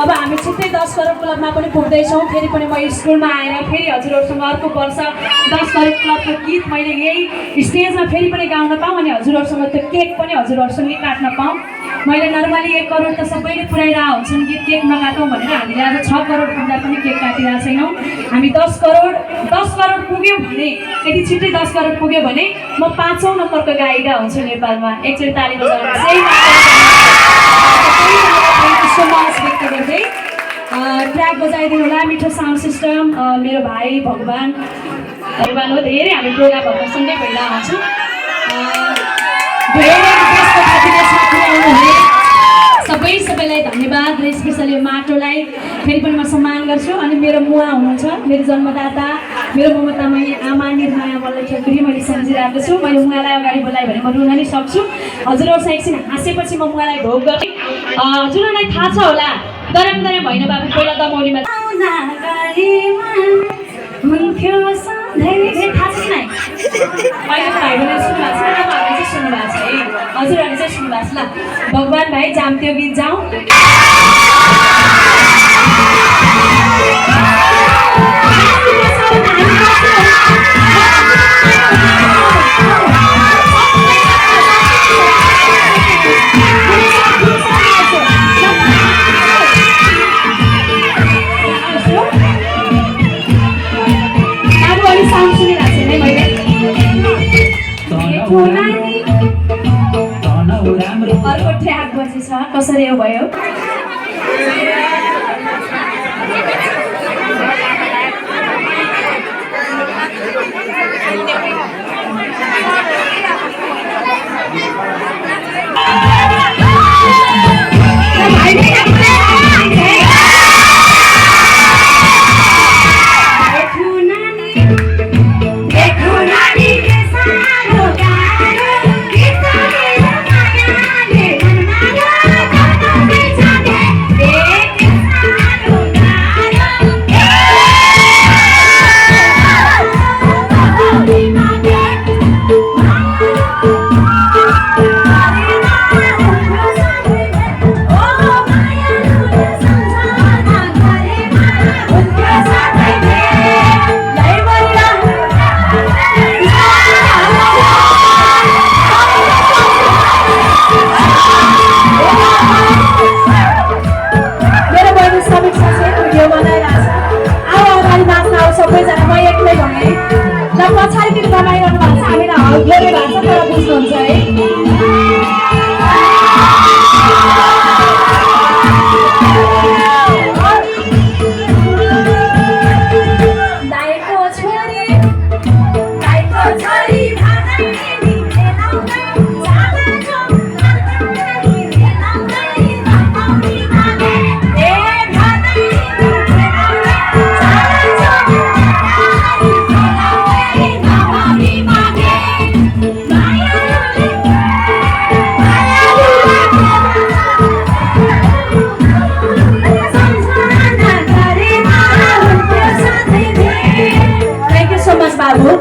अब हामी छिट्टै 10 करोड क्लबमा पनि पुग्दैछौँ। फेरि पनि म स्कुलमा आएर फेरि हजुरहरूसँग अर्को वर्ष 10 करोड क्लबको गीत मैले यही स्टेजमा फेरि पनि गाउन पाऊँ अनि हजुरहरूसँग त्यो केक पनि हजुरहरूसँगै काट्न पाऊँ। मैले नर्मली 1 करोड त सबैले पुऱ्याइरहेको हुन्छन् गीत केक नकाटौँ भनेर हामीले आज 6 करोड पुग्दा पनि केक काटिरहेको छैनौँ। हामी 10 करोड पुग्यो भने यदि छिट्टै 10 करोड पुग्यो भने म 5औं नम्बरको गायिका हुन्छु नेपालमा। एकचोटि ताली बजाउनुहोस्। व्यक्त गर्दै ट्र्याक बजाइदिनु होला। मिठो साउन्ड सिस्टम मेरो भाइ भगवान हो। धेरै हामी प्रोग्रामहरू सँगै भइरहेको हुन्छौँ। सबैलाई धन्यवाद र स्पेसली माटोलाई फेरि पनि म सम्मान गर्छु। अनि मेरो मुवा हुनुहुन्छ, मेरो जन्मदाता, मेरो ममतामयी आमा निर्माया मल्ल छेत्री मैले सम्झिरहेको छु। मैले मुवालाई अगाडि बोलाएँ भने म रुन नि सक्छु। हजुरहरूसँग एकछिन हाँसेपछि म मुवालाई ढोक गर्छु। हजुरहरूलाई थाहा छ होला दरम होइन बाबु पहिला दमौलीमा हुन्थ्यो सधैँ थाहा छ नै अहिले भाइहरूले सुन्नु भएको छ, हामीले चाहिँ सुन्नु भएको छ है। हजुरहरूले चाहिँ सुन्नु भएको छ। ल भगवान भाइ जाम त्यो गीत जाउँ। अर्को ट्र्याक बजेछ कसरी हो भयो। सबैजना म एक्लै भने ल पछाडितिर रमाइरहनु भएको छ। हामीलाई हल्के भएको छ तर बुझ्नुहुन्छ है।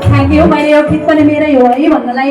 Thank you. मैले यो गीत पनि मेरै हो है भन्नलाई